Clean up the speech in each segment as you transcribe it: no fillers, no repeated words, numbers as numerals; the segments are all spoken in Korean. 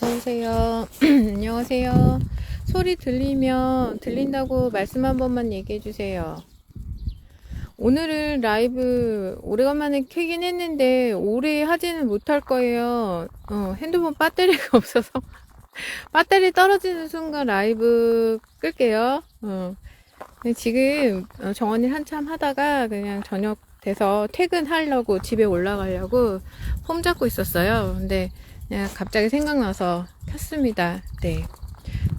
어서오세요. 안녕하세요. 소리 들린다고 말씀 한 번만 얘기해 주세요. 오늘은 라이브 오래간만에 켜긴 했는데 오래 하지는 못할 거예요. 핸드폰 배터리가 없어서 배터리 떨어지는 순간 라이브 끌게요. 지금 정원일 한참 하다가 그냥 저녁 돼서 퇴근하려고 집에 올라가려고 폼 잡고 있었어요. 근데 그냥 갑자기 생각나서 켰습니다. 네.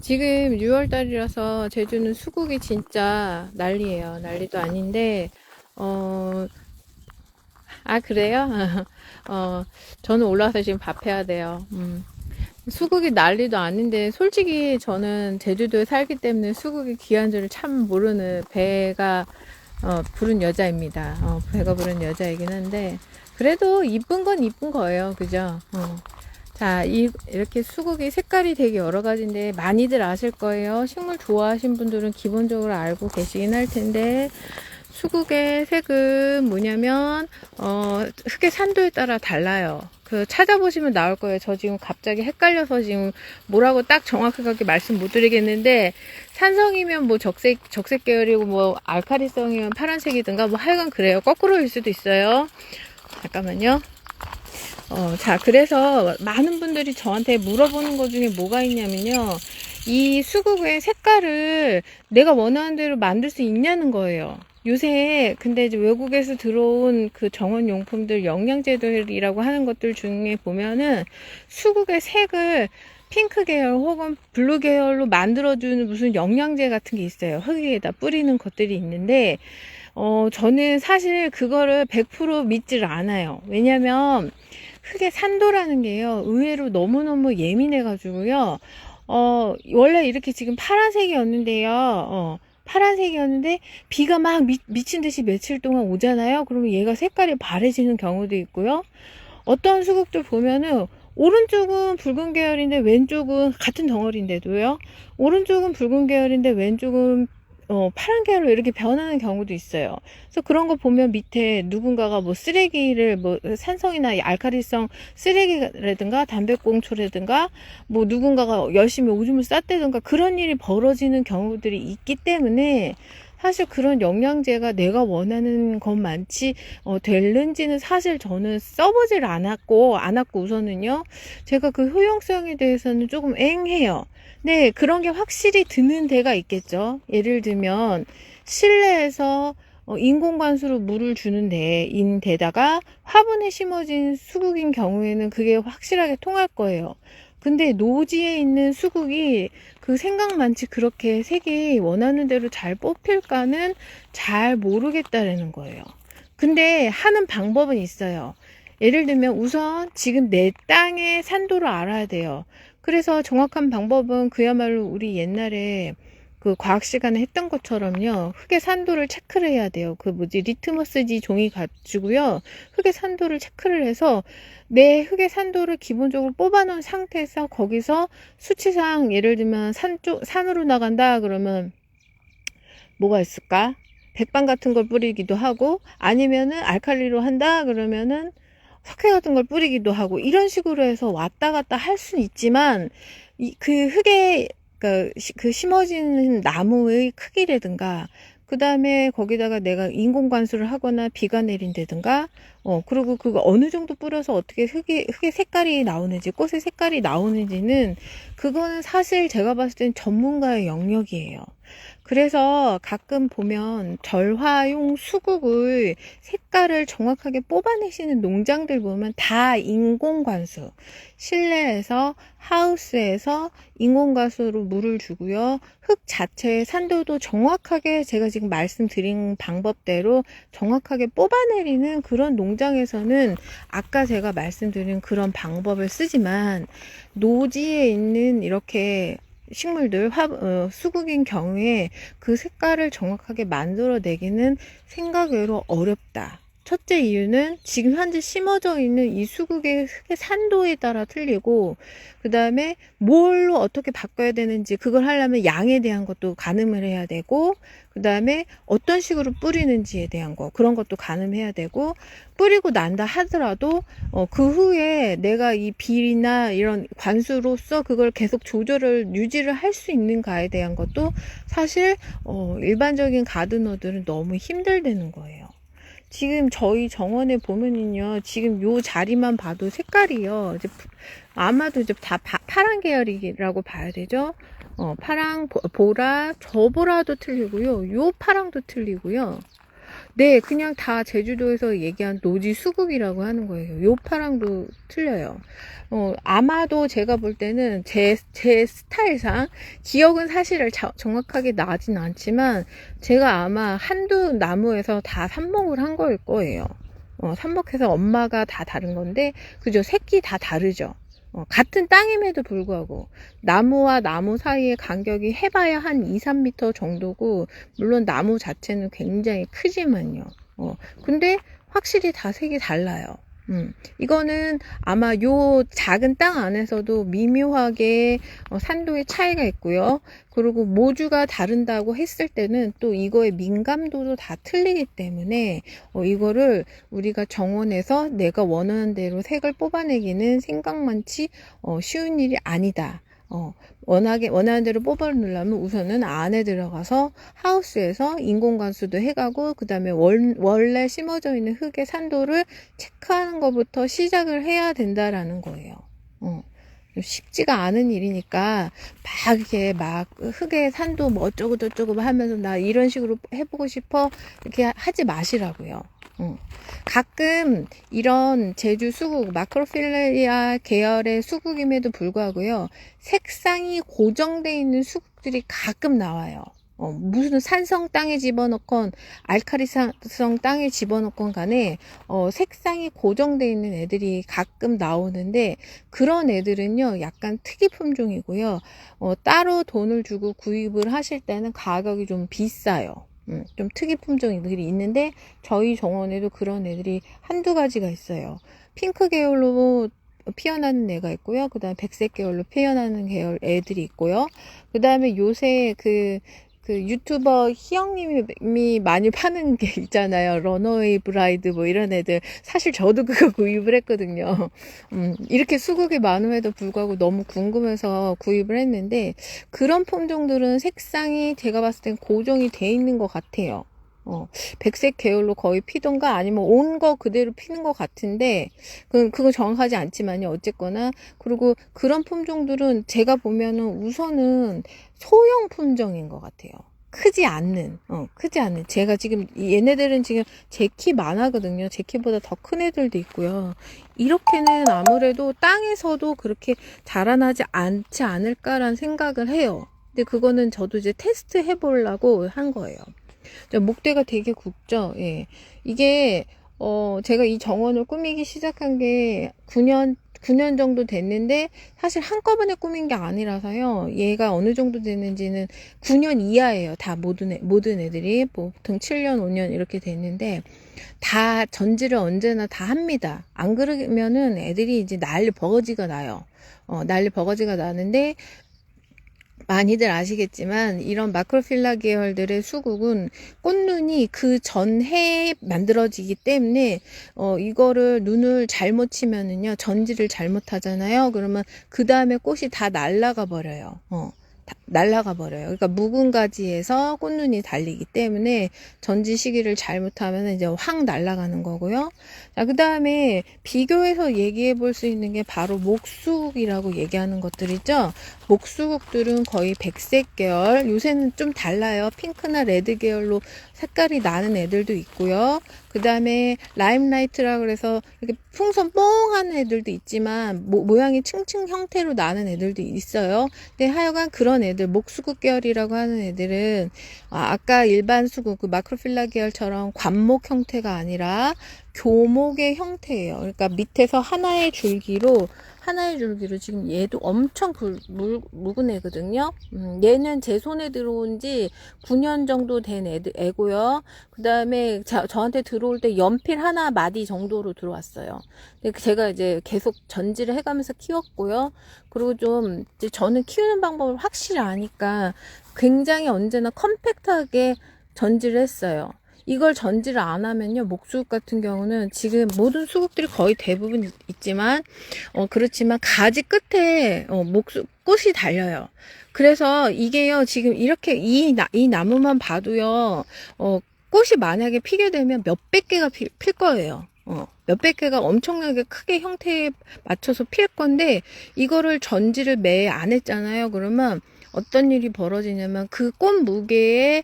지금 6월달이라서 제주는 수국이 진짜 난리예요. 난리도 아닌데 그래요? 저는 올라와서 지금 밥해야 돼요. 수국이 난리도 아닌데 솔직히 저는 제주도에 살기 때문에 수국이 귀한 줄을 참 모르는 배가 부른 여자입니다. 배가 부른 여자이긴 한데 그래도 이쁜 건 이쁜 거예요. 그죠? 자, 이렇게 수국이 색깔이 되게 여러 가지인데 많이들 아실 거예요. 식물 좋아하신 분들은 기본적으로 알고 계시긴 할 텐데 수국의 색은 뭐냐면 흙의 산도에 따라 달라요. 찾아보시면 나올 거예요. 저 지금 갑자기 헷갈려서 지금 뭐라고 딱 정확하게 말씀 못 드리겠는데 산성이면 뭐 적색 계열이고 뭐 알카리성이면 파란색이든가 뭐 하여간 그래요. 거꾸로일 수도 있어요. 잠깐만요. 자, 그래서 많은 분들이 저한테 물어보는 것 중에 뭐가 있냐면요. 이 수국의 색깔을 내가 원하는 대로 만들 수 있냐는 거예요. 요새 근데 이제 외국에서 들어온 그 정원 용품들 영양제들이라고 하는 것들 중에 보면은 수국의 색을 핑크 계열 혹은 블루 계열로 만들어주는 무슨 영양제 같은 게 있어요. 흙에다 뿌리는 것들이 있는데 저는 사실 그거를 100% 믿지를 않아요. 왜냐면 흙의 산도라는 게요, 의외로 너무너무 예민해가지고요, 원래 이렇게 지금 파란색이었는데요, 파란색이었는데, 비가 막 미친 듯이 며칠 동안 오잖아요? 그러면 얘가 색깔이 바래지는 경우도 있고요. 어떤 수국들 보면은, 오른쪽은 붉은 계열인데 왼쪽은 같은 덩어리인데도요. 오른쪽은 붉은 계열인데 왼쪽은 파란 계열로 이렇게 변하는 경우도 있어요. 그래서 그런 거 보면 밑에 누군가가 뭐 쓰레기를 뭐 산성이나 알칼리성 쓰레기라든가 담배꽁초라든가 뭐 누군가가 열심히 오줌을 쌌다든가 그런 일이 벌어지는 경우들이 있기 때문에 사실 그런 영양제가 내가 원하는 것만치 될는지는 사실 저는 써보질 않았고 우선은요, 제가 그 효용성에 대해서는 조금 앵해요. 네, 그런 게 확실히 드는 데가 있겠죠. 예를 들면 실내에서 인공관수로 물을 주는 데다가 화분에 심어진 수국인 경우에는 그게 확실하게 통할 거예요. 근데 노지에 있는 수국이 그 생각만치 그렇게 색이 원하는 대로 잘 뽑힐까는 잘 모르겠다라는 거예요. 근데 하는 방법은 있어요. 예를 들면 우선 지금 내 땅의 산도를 알아야 돼요. 그래서 정확한 방법은 그야말로 우리 옛날에 그 과학 시간에 했던 것처럼요, 흙의 산도를 체크를 해야 돼요. 그 뭐지, 리트머스지 종이 가지고요, 흙의 산도를 체크를 해서 내 흙의 산도를 기본적으로 뽑아 놓은 상태에서 거기서 수치상 예를 들면 산으로 나간다 그러면 뭐가 있을까? 백방 같은 걸 뿌리기도 하고, 아니면은 알칼리로 한다 그러면은 석회 같은 걸 뿌리기도 하고, 이런 식으로 해서 왔다 갔다 할 수는 있지만 그 흙에 그 심어진 나무의 크기라든가, 그 다음에 거기다가 내가 인공관수를 하거나 비가 내린다든가, 그리고 그거 어느 정도 뿌려서 어떻게 흙의 색깔이 나오는지, 꽃의 색깔이 나오는지는, 그거는 사실 제가 봤을 땐 전문가의 영역이에요. 그래서 가끔 보면 절화용 수국의 색깔을 정확하게 뽑아내시는 농장들 보면 다 인공관수, 실내에서 하우스에서 인공관수로 물을 주고요, 흙 자체의 산도도 정확하게 제가 지금 말씀드린 방법대로 정확하게 뽑아내리는 그런 농장에서는 아까 제가 말씀드린 그런 방법을 쓰지만, 노지에 있는 이렇게 식물들, 수국인 경우에 그 색깔을 정확하게 만들어내기는 생각 외로 어렵다. 첫째 이유는 지금 현재 심어져 있는 이 수국의 흙의 산도에 따라 틀리고, 그 다음에 뭘로 어떻게 바꿔야 되는지, 그걸 하려면 양에 대한 것도 가늠을 해야 되고, 그 다음에 어떤 식으로 뿌리는지에 대한 거, 그런 것도 가늠해야 되고, 뿌리고 난다 하더라도 그 후에 내가 이 비나 이런 관수로서 그걸 계속 조절을 유지를 할 수 있는가에 대한 것도 사실 일반적인 가드너들은 너무 힘들다는 거예요. 지금 저희 정원에 보면은요, 지금 요 자리만 봐도 색깔이요, 이제 아마도 이제 다 파란 계열이라고 봐야 되죠. 파랑, 보라, 저 보라도 틀리고요, 요 파랑도 틀리고요. 네, 그냥 다 제주도에서 얘기한 노지 수국이라고 하는 거예요. 요 파랑도 틀려요. 아마도 제가 볼 때는 제 스타일상, 기억은 사실 정확하게 나진 않지만, 제가 아마 한두 나무에서 다 삽목을 한 거일 거예요. 삽목해서 엄마가 다 다른 건데, 그죠? 색이 다 다르죠? 같은 땅임에도 불구하고 나무와 나무 사이의 간격이 해봐야 한 2, 3m 정도고, 물론 나무 자체는 굉장히 크지만요. 근데 확실히 다 색이 달라요. 이거는 아마 요 작은 땅 안에서도 미묘하게 산도의 차이가 있고요. 그리고 모주가 다른다고 했을 때는 또 이거의 민감도도 다 틀리기 때문에 이거를 우리가 정원에서 내가 원하는 대로 색을 뽑아내기는 생각만치 쉬운 일이 아니다. 원하는 대로 뽑아내려면 우선은 안에 들어가서 하우스에서 인공관수도 해가고, 그 다음에 원래 심어져 있는 흙의 산도를 체크하는 것부터 시작을 해야 된다라는 거예요. 쉽지가 않은 일이니까 막 이렇게 막 흙의 산도 뭐 어쩌고 저쩌고 하면서 나 이런 식으로 해보고 싶어 이렇게 하지 마시라고요. 가끔 이런 제주 수국, 마크로필레리아 계열의 수국임에도 불구하고요, 색상이 고정되어 있는 수국들이 가끔 나와요. 무슨 산성 땅에 집어넣건 알카리성 땅에 집어넣건 간에 색상이 고정되어 있는 애들이 가끔 나오는데, 그런 애들은요 약간 특이 품종이고요, 따로 돈을 주고 구입을 하실 때는 가격이 좀 비싸요. 좀 특이 품종들이 있는데, 저희 정원에도 그런 애들이 한두 가지가 있어요. 핑크 계열로 피어나는 애가 있고요, 그 다음에 백색 계열로 피어나는 계열 애들이 있고요, 그 다음에 요새 그 유튜버 희영님이 많이 파는 게 있잖아요. 런어웨이 브라이드 뭐 이런 애들. 사실 저도 그거 구입을 했거든요. 이렇게 수국이 많음에도 불구하고 너무 궁금해서 구입을 했는데, 그런 품종들은 색상이 제가 봤을 땐 고정이 돼 있는 것 같아요. 백색 계열로 거의 피던가 아니면 온 거 그대로 피는 것 같은데, 그거 정확하지 않지만요. 어쨌거나, 그리고 그런 품종들은 제가 보면은 우선은 소형 품종인 것 같아요. 크지 않는. 제가 지금, 얘네들은 지금 제 키만 하거든요. 제 키보다 더 큰 애들도 있고요. 이렇게는 아무래도 땅에서도 그렇게 자라나지 않지 않을까라는 생각을 해요. 근데 그거는 저도 이제 테스트 해보려고 한 거예요. 목대가 되게 굵죠. 예. 이게 제가 이 정원을 꾸미기 시작한 게 9년 정도 됐는데, 사실 한꺼번에 꾸민 게 아니라서요, 얘가 어느 정도 됐는지는 9년 이하예요. 다 모든 애들이 보통 7년 5년 이렇게 됐는데, 다 전지를 언제나 다 합니다. 안 그러면은 애들이 이제 난리 버거지가 나요. 난리 버거지가 나는데, 많이들 아시겠지만 이런 마크로필라 계열들의 수국은 꽃눈이 그 전해에 만들어지기 때문에 이거를 눈을 잘못 치면은요, 전지를 잘못하잖아요. 그러면 그 다음에 꽃이 다 날아가 버려요. 그러니까 묵은 가지에서 꽃눈이 달리기 때문에 전지 시기를 잘못하면 이제 확 날아가는 거고요. 자, 그 다음에 비교해서 얘기해 볼 수 있는 게 바로 목수국이라고 얘기하는 것들이죠. 목수국들은 거의 백색 계열, 요새는 좀 달라요. 핑크나 레드 계열로 색깔이 나는 애들도 있고요. 그 다음에 라임라이트라 그래서 이렇게 풍선 뽕한 애들도 있지만 모양이 층층 형태로 나는 애들도 있어요. 근데 하여간 그런 애들, 목수국 계열이라고 하는 애들은 아까 일반 수국, 그 마크로필라 계열처럼 관목 형태가 아니라 교목의 형태예요. 그러니까 밑에서 하나의 줄기로 지금 얘도 엄청 묵은 애거든요. 얘는 제 손에 들어온 지 9년 정도 된 애고요. 그 다음에 저한테 들어올 때 연필 하나 마디 정도로 들어왔어요. 제가 이제 계속 전지를 해가면서 키웠고요. 그리고 좀 이제 저는 키우는 방법을 확실히 아니까 굉장히 언제나 컴팩트하게 전지를 했어요. 이걸 전지를 안 하면요, 목수국 같은 경우는 지금 모든 수국들이 거의 대부분 있지만, 그렇지만 가지 끝에 꽃이 달려요. 그래서 이게요, 지금 이렇게 이 나무만 봐도요, 꽃이 만약에 피게 되면 몇백 개가 필 거예요. 몇백 개가 엄청나게 크게 형태에 맞춰서 필 건데, 이거를 전지를 매해 안 했잖아요. 그러면 어떤 일이 벌어지냐면 그 꽃 무게에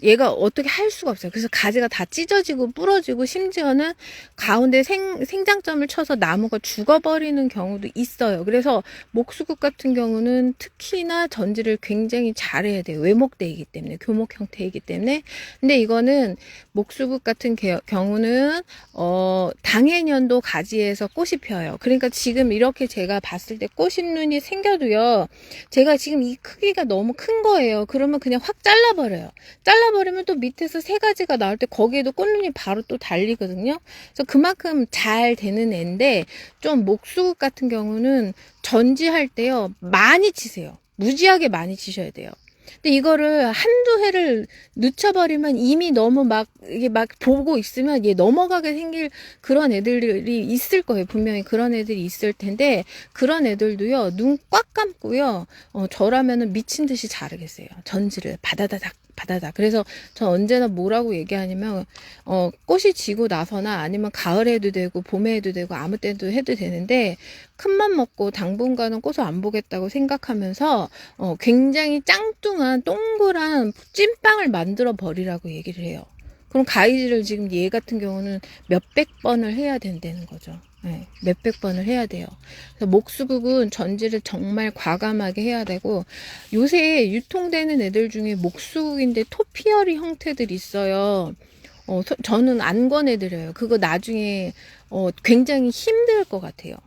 얘가 어떻게 할 수가 없어요. 그래서 가지가 다 찢어지고 부러지고 심지어는 가운데 생장점을 쳐서 나무가 죽어버리는 경우도 있어요. 그래서 목수국 같은 경우는 특히나 전지를 굉장히 잘해야 돼요. 외목대이기 때문에, 교목 형태이기 때문에. 근데 이거는 목수국 같은 경우는 당해년도 가지에서 꽃이 펴요. 그러니까 지금 이렇게 제가 봤을 때 꽃잎눈이 생겨도요, 제가 지금 이 크기가 너무 큰 거예요. 그러면 그냥 확 잘라버려요. 잘라버리면 또 밑에서 새 가지가 나올 때 거기에도 꽃눈이 바로 또 달리거든요. 그래서 그만큼 잘 되는 애인데, 좀 목수국 같은 경우는 전지할 때요, 많이 치세요. 무지하게 많이 치셔야 돼요. 근데 이거를 한두 해를 늦춰버리면 이미 너무 이게 막 보고 있으면 얘 넘어가게 생길 그런 애들이 있을 거예요. 분명히 그런 애들이 있을 텐데, 그런 애들도요, 눈 꽉 감고요, 저라면은 미친 듯이 자르겠어요. 전지를 바다다닥. 그래서 전 언제나 뭐라고 얘기하냐면, 꽃이 지고 나서나 아니면 가을에 해도 되고, 봄에 해도 되고, 아무 때도 해도 되는데, 큰맘 먹고 당분간은 꽃을 안 보겠다고 생각하면서, 굉장히 짱뚱한 동그란 찐빵을 만들어 버리라고 얘기를 해요. 그럼 가위질을 지금 얘 같은 경우는 몇백 번을 해야 된다는 거죠. 네, 몇백 번을 해야 돼요. 그래서 목수국은 전지를 정말 과감하게 해야 되고, 요새 유통되는 애들 중에 목수국인데 토피어리 형태들이 있어요. 저는 안 권해드려요. 그거 나중에 굉장히 힘들 것 같아요.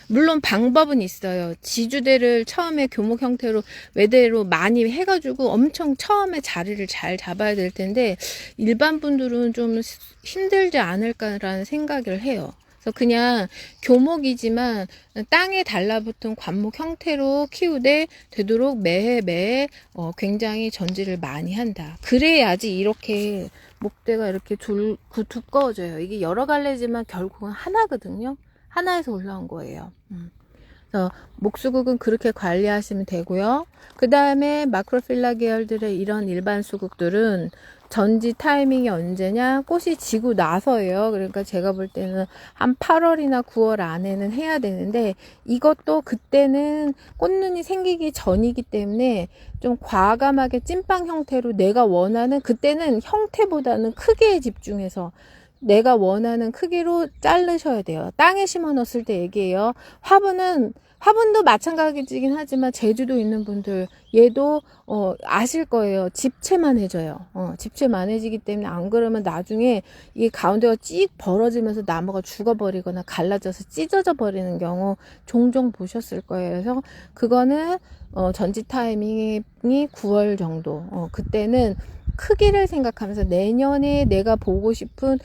물론 방법은 있어요. 지주대를 처음에 교목 형태로 외대로 많이 해가지고 엄청 처음에 자리를 잘 잡아야 될 텐데, 일반 분들은 좀 힘들지 않을까라는 생각을 해요. 그래서 그냥 교목이지만 땅에 달라붙은 관목 형태로 키우되 되도록 매해 굉장히 전지를 많이 한다. 그래야지 이렇게 목대가 이렇게 두꺼워져요. 이게 여러 갈래지만 결국은 하나거든요. 하나에서 올라온 거예요. 그래서 목수국은 그렇게 관리하시면 되고요. 그 다음에 마크로필라 계열들의 이런 일반 수국들은 전지 타이밍이 언제냐? 꽃이 지고 나서예요. 그러니까 제가 볼 때는 한 8월이나 9월 안에는 해야 되는데, 이것도 그때는 꽃눈이 생기기 전이기 때문에 좀 과감하게 찐빵 형태로 내가 원하는, 그때는 형태보다는 크기에 집중해서 내가 원하는 크기로 자르셔야 돼요. 땅에 심어 넣었을 때 얘기해요. 화분도 마찬가지긴 하지만 제주도 있는 분들 얘도 아실 거예요. 집채만해져요. 집채만해지기 때문에 안 그러면 나중에 이 가운데가 찍 벌어지면서 나무가 죽어버리거나 갈라져서 찢어져 버리는 경우 종종 보셨을 거예요. 그래서 그거는 전지 타이밍이 9월 정도. 그때는 크기를 생각하면서 내년에 내가 보고 싶은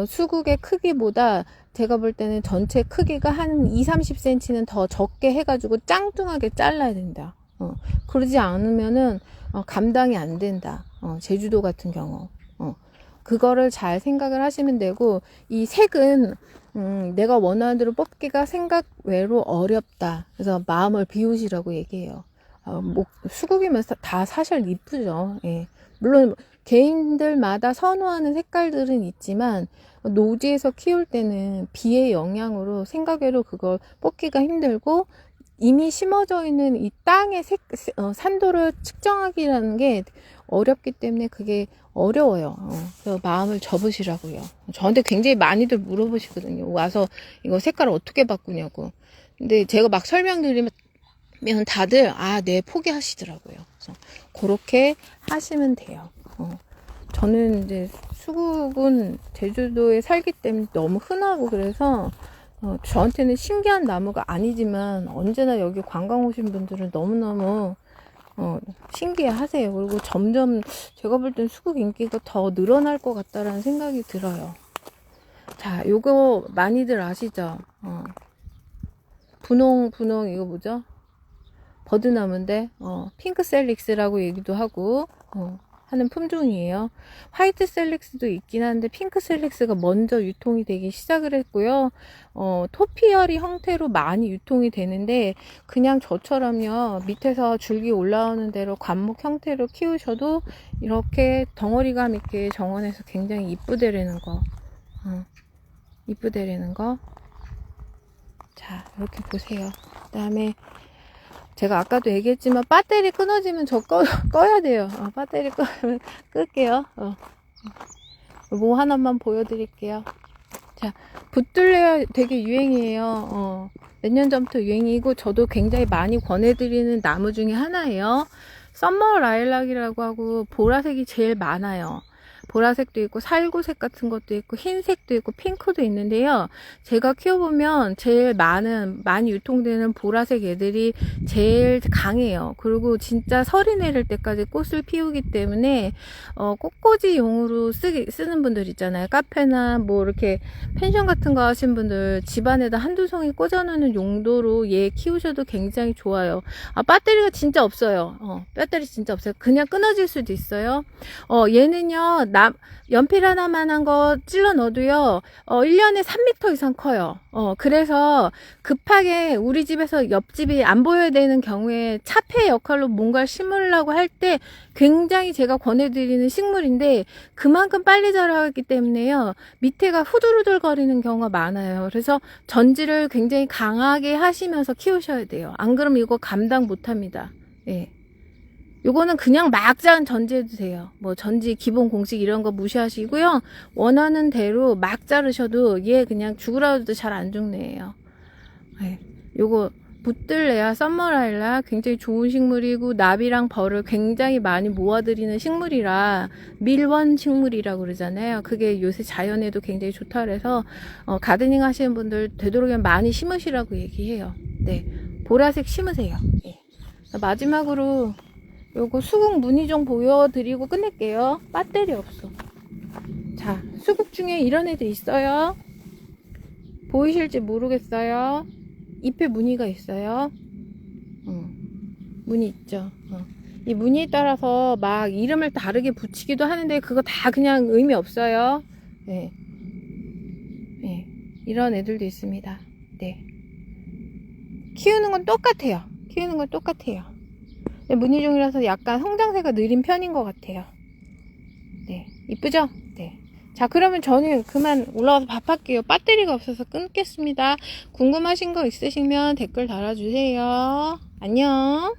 수국의 크기보다 제가 볼 때는 전체 크기가 한 20-30cm는 더 적게 해가지고 짱뚱하게 잘라야 된다. 그러지 않으면은 감당이 안 된다. 제주도 같은 경우. 그거를 잘 생각을 하시면 되고, 이 색은 내가 원하는 대로 뽑기가 생각 외로 어렵다. 그래서 마음을 비우시라고 얘기해요. 수국이면 다 사실 이쁘죠. 예. 물론 개인들마다 선호하는 색깔들은 있지만 노지에서 키울 때는 비의 영향으로 생각외로 그걸 뽑기가 힘들고, 이미 심어져 있는 이 땅의 산도를 측정하기라는 게 어렵기 때문에 그게 어려워요. 그래서 마음을 접으시라고요. 저한테 굉장히 많이들 물어보시거든요. 와서 이거 색깔을 어떻게 바꾸냐고. 근데 제가 막 설명드리면 다들 네, 포기하시더라고요. 그래서 그렇게 하시면 돼요. 저는 이제 수국은 제주도에 살기 때문에 너무 흔하고 그래서 저한테는 신기한 나무가 아니지만 언제나 여기 관광 오신 분들은 너무너무 신기해 하세요. 그리고 점점 제가 볼 땐 수국 인기가 더 늘어날 것 같다라는 생각이 들어요. 자, 요거 많이들 아시죠? 분홍 이거 뭐죠? 버드나무인데 핑크셀릭스라고 얘기도 하고 하는 품종이에요. 화이트 셀릭스도 있긴 한데 핑크 셀릭스가 먼저 유통이 되기 시작을 했고요. 토피어리 형태로 많이 유통이 되는데 그냥 저처럼요 밑에서 줄기 올라오는 대로 관목 형태로 키우셔도 이렇게 덩어리감 있게 정원에서 굉장히 이쁘대라는 거. 이쁘대라는 거. 자, 이렇게 보세요. 그 다음에 제가 아까도 얘기했지만 배터리 끊어지면 저 꺼야 돼요. 배터리 꺼면 끌게요. 뭐 하나만 보여드릴게요. 자, 붙들레아 되게 유행이에요. 몇 년 전부터 유행이고 저도 굉장히 많이 권해드리는 나무 중에 하나예요. 썸머 라일락이라고 하고 보라색이 제일 많아요. 보라색도 있고 살구색 같은 것도 있고 흰색도 있고 핑크도 있는데요. 제가 키워보면 제일 많이 유통되는 보라색 애들이 제일 강해요. 그리고 진짜 설이 내릴 때까지 꽃을 피우기 때문에 꽃꽂이용으로 쓰는 분들 있잖아요. 카페나 뭐 이렇게 펜션 같은 거 하신 분들 집안에다 한두 송이 꽂아놓는 용도로 얘 키우셔도 굉장히 좋아요. 배터리가 진짜 없어요. 배터리 진짜 없어요. 그냥 끊어질 수도 있어요. 얘는요 연필 하나만한 거 찔러 넣어도요 1년에 3m 이상 커요. 그래서 급하게 우리 집에서 옆집이 안 보여야 되는 경우에 차폐 역할로 뭔가를 심으려고 할 때 굉장히 제가 권해드리는 식물인데 그만큼 빨리 자라기 때문에요 밑에가 후들후들 거리는 경우가 많아요. 그래서 전지를 굉장히 강하게 하시면서 키우셔야 돼요. 안 그러면 이거 감당 못합니다. 예. 요거는 그냥 막 자른 전지해도 돼요. 뭐 전지 기본 공식 이런 거 무시하시고요. 원하는 대로 막 자르셔도 얘 그냥 죽으라도 잘 안 죽는 애예요. 네. 요거 붙들레아 썸머라일라 굉장히 좋은 식물이고 나비랑 벌을 굉장히 많이 모아들이는 식물이라 밀원 식물이라고 그러잖아요. 그게 요새 자연에도 굉장히 좋다 그래서 가드닝 하시는 분들 되도록이면 많이 심으시라고 얘기해요. 네, 보라색 심으세요. 네. 마지막으로 요거 수국 무늬 좀 보여드리고 끝낼게요. 배터리 없어. 자, 수국 중에 이런 애들 있어요. 보이실지 모르겠어요. 잎에 무늬가 있어요. 무늬 있죠. 이 무늬에 따라서 막 이름을 다르게 붙이기도 하는데 그거 다 그냥 의미 없어요. 네. 네. 이런 애들도 있습니다. 네. 키우는 건 똑같아요. 무늬종이라서 약간 성장세가 느린 편인 것 같아요. 네, 이쁘죠? 네. 자, 그러면 저는 그만 올라가서 밥할게요. 배터리가 없어서 끊겠습니다. 궁금하신 거 있으시면 댓글 달아주세요. 안녕.